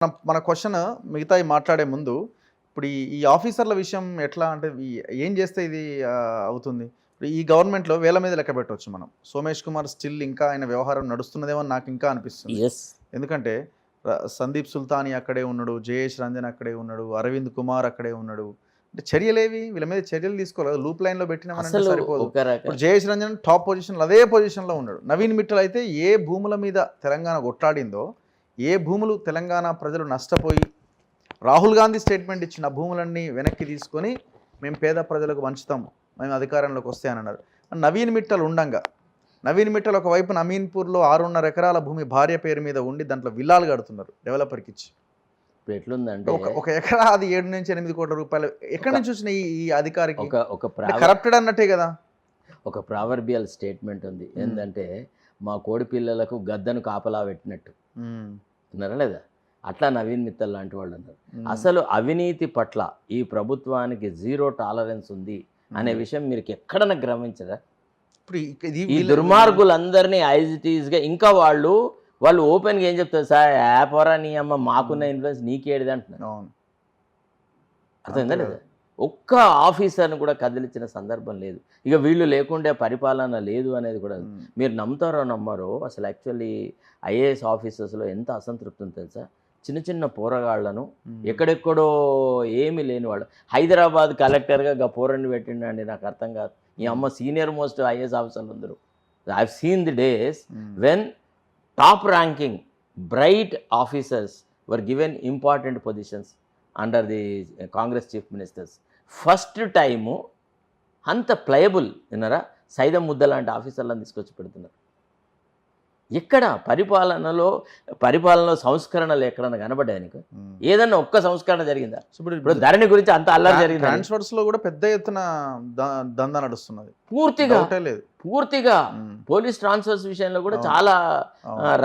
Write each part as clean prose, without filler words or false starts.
మన క్వశ్చన్ మిగతాయి మాట్లాడే ముందు ఇప్పుడు ఈ ఆఫీసర్ల విషయం ఎట్లా అంటే ఏం చేస్తే ఇది అవుతుంది? ఇప్పుడు ఈ గవర్నమెంట్‌లో వేల మీద లెక్క పెట్టొచ్చు మనం. సోమేష్ కుమార్ స్టిల్ ఇంకా ఆయన వ్యవహారం నడుస్తున్నదేమో అని నాకు ఇంకా అనిపిస్తుంది. యెస్. ఎందుకంటే సందీప్ సుల్తానీ అక్కడే ఉన్నాడు, జయేష్ రంజన్ అక్కడే ఉన్నాడు, అరవింద్ కుమార్ అక్కడే ఉన్నాడు. అంటే చర్యలేవి? వీళ్ళ మీద చర్యలు తీసుకోలేదు. లూప్ లైన్‌లో పెట్టినామనంటే సరిపోదు. ఇప్పుడు జయేష్ రంజన్ టాప్ పొజిషన్‌లో అదే పొజిషన్‌లో ఉన్నాడు. నవీన్ మిట్టల్ అయితే ఏ భూముల మీద తెలంగాణ కొట్లాడిందో, ఏ భూములు తెలంగాణ ప్రజలు నష్టపోయి రాహుల్ గాంధీ స్టేట్మెంట్ ఇచ్చిన భూములన్నీ వెనక్కి తీసుకొని మేము పేద ప్రజలకు పంచుతాం, మేము అధికారంలోకి వస్తే అని అన్నారు. నవీన్ మిట్టల్ ఉండంగా నవీన్ మిట్టల్ ఒకవైపున అమీన్పూర్లో 6.5 ఎకరాల భూమి భార్య పేరు మీద ఉండి దాంట్లో విల్లాలు కడుతున్నారు డెవలపర్కి ఇచ్చి. ఇప్పుడు ఎట్లుందంటే ఒక ఎకరా అది 7 నుంచి 8 కోట్ల రూపాయలు ఎక్కడి నుంచి వచ్చిన ఈ అధికారికి? ఒక కరప్టెడ్ అన్నట్టే కదా. ఒక ప్రావర్బియల్ స్టేట్మెంట్ ఉంది ఏంటంటే, మా కోడి పిల్లలకు గద్దను కాపలా పెట్టినట్టు అన్నారా లేదా? అట్లా నవీన్ మిత్తల్ లాంటి వాళ్ళు అన్నారు. అసలు అవినీతి పట్ల ఈ ప్రభుత్వానికి జీరో టాలరెన్స్ ఉంది అనే విషయం మీరు ఎక్కడన్నా గ్రహించరా? ఇప్పుడు ఈ దుర్మార్గులందరినీ యాజ్ ఇట్ ఈస్గా ఇంకా వాళ్ళు ఓపెన్గా ఏం చెప్తారు సార్, యాపరా నీ అమ్మ మాకున్న ఇన్ఫ్లుయెన్స్ నీకేడిది అంటున్నారు. అర్థమైందా లేదా? ఒక్క ఆఫీసర్ని కూడా కదిలించిన సందర్భం లేదు. ఇక వీళ్ళు లేకుంటే పరిపాలన లేదు అనేది కూడా మీరు నమ్ముతారో నమ్మరో. అసలు యాక్చువల్లీ ఐఏఎస్ ఆఫీసర్స్లో ఎంత అసంతృప్తి ఉంది తెలుసా? చిన్న చిన్న పోరగాళ్లను ఎక్కడెక్కడో ఏమీ లేని వాళ్ళు హైదరాబాద్ కలెక్టర్గా పోరని పెట్టిండండి. నాకు అర్థం కాదు. ఈ అమ్మ సీనియర్ మోస్ట్ ఐఏఎస్ ఆఫీసర్లు అందరూ. I have seen the days when top ranking bright officers were given important positions under the Congress chief ministers. First time అంత ప్లయబుల్ విన్నారా సైదం ముద్ద లాంటి ఆఫీసర్లను తీసుకొచ్చి పెడుతున్నారు. ఎక్కడ పరిపాలనలో సంస్కరణలు ఎక్కడన్నా కనబడ్డాయి నీకు? ఏదన్నా ఒక్క సంస్కరణ జరిగిందా? ఇప్పుడు ధరణి గురించి అంత అల్లరి జరిగింది. ట్రాన్స్ఫర్స్ లో కూడా పెద్ద ఎత్తున దందా నడుస్తున్నది. పూర్తిగా పోలీస్ ట్రాన్స్ఫర్స్ విషయంలో కూడా చాలా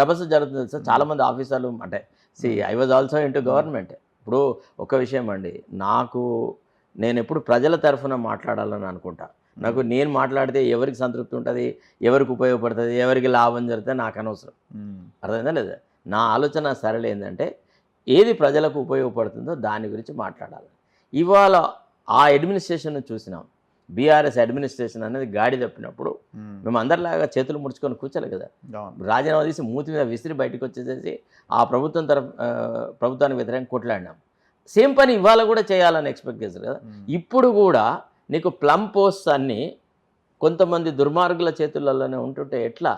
రభస జరుగుతుంది సార్. చాలా మంది ఆఫీసర్లు అంటే I was also into government. ఇప్పుడు ఒక విషయం అండి, నేను ఎప్పుడు ప్రజల తరఫున మాట్లాడాలని అనుకుంటా. నేను మాట్లాడితే ఎవరికి సంతృప్తి ఉంటుంది, ఎవరికి ఉపయోగపడుతుంది, ఎవరికి లాభం జరుగుతుంది నాకు అనవసరం. అర్థమైందా లేదా? నా ఆలోచన సరళ ఏంటంటే ఏది ప్రజలకు ఉపయోగపడుతుందో దాని గురించి మాట్లాడాలి. ఇవాళ ఆ అడ్మినిస్ట్రేషన్ చూసినాం. బీఆర్ఎస్ అడ్మినిస్ట్రేషన్ అనేది గాడి తప్పినప్పుడు మేము అందరిలాగా చేతులు ముడుచుకొని కూర్చోలే కదా. రాజీనామా తీసి మూతి మీద విసిరి బయటకు వచ్చేసేసి ఆ ప్రభుత్వానికి వ్యతిరేకంగా కొట్లాడినాం. సేమ్ పని ఇవాళ కూడా చేయాలని ఎక్స్పెక్ట్ చేశారు కదా. ఇప్పుడు కూడా నీకు ప్లమ్ పోస్ట్ అన్నీ కొంతమంది దుర్మార్గుల చేతులలోనే ఉంటుంటే ఎట్లా?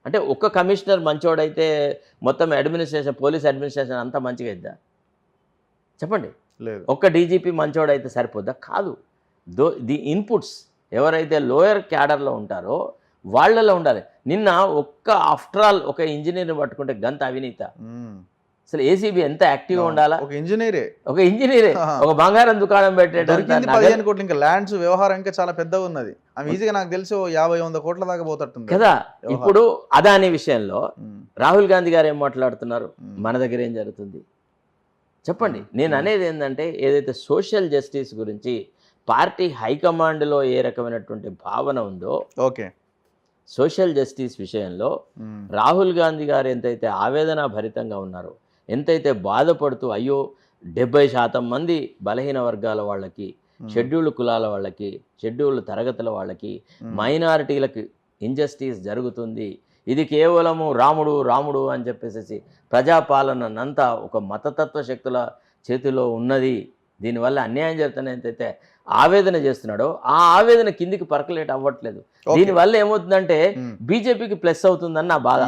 అంటే ఒక్క కమిషనర్ మంచోడైతే మొత్తం అడ్మినిస్ట్రేషన్, పోలీస్ అడ్మినిస్ట్రేషన్ అంతా మంచిగా అయిద్దా? చెప్పండి. ఒక్క డీజీపీ మంచోడైతే సరిపోద్దా? కాదు. ది ఇన్పుట్స్ ఎవరైతే లోయర్ క్యాడర్లో ఉంటారో వాళ్ళలో ఉండాలి. నిన్న ఆఫ్టర్ ఆల్ ఒక ఇంజనీర్ని పట్టుకుంటే గంత అవినీత. అసలు ఏసీబీ ఎంత యాక్టివ్గా ఉండాలా? ఒక ఇంజనీరే ఒక బంగారం దుకాణం పెట్టేటప్పుడు 15 కోట్లు. ఇంకా ల్యాండ్స్ వ్యవహారం ఇంకా చాలా పెద్దగా ఉన్నది. అవి ఈజీగా నాకు తెలిసి 50-100 కోట్ల దాకా పోతట్టుంది కదా. ఇప్పుడు అదాని విషయంలో రాహుల్ గాంధీ గారు ఏం మాట్లాడుతున్నారు, మన దగ్గర ఏం జరుగుతుంది చెప్పండి. నేను అనేది ఏంటంటే ఏదైతే సోషల్ జస్టిస్ గురించి పార్టీ హైకమాండ్లో ఏ రకమైనటువంటి భావన ఉందో, ఓకే, సోషల్ జస్టిస్ విషయంలో రాహుల్ గాంధీ గారు ఎంతైతే ఆవేదన భరితంగా ఉన్నారో, ఎంతైతే బాధపడుతూ అయ్యో 70% మంది బలహీన వర్గాల వాళ్ళకి, షెడ్యూల్డ్ కులాల వాళ్ళకి, షెడ్యూల్డ్ తరగతుల వాళ్ళకి, మైనారిటీలకు ఇంజస్టిస్ జరుగుతుంది, ఇది కేవలము రాముడు అని చెప్పేసి ప్రజాపాలనంతా ఒక మతతత్వ శక్తుల చేతిలో ఉన్నది, దీనివల్ల అన్యాయం జరుగుతుంది ఎంతైతే ఆవేదన చేస్తున్నాడో ఆ ఆవేదన కిందికి పర్కలేట్ అవ్వట్లేదు. దీనివల్ల ఏమవుతుందంటే బీజేపీకి ప్లస్ అవుతుందని నా బాధ.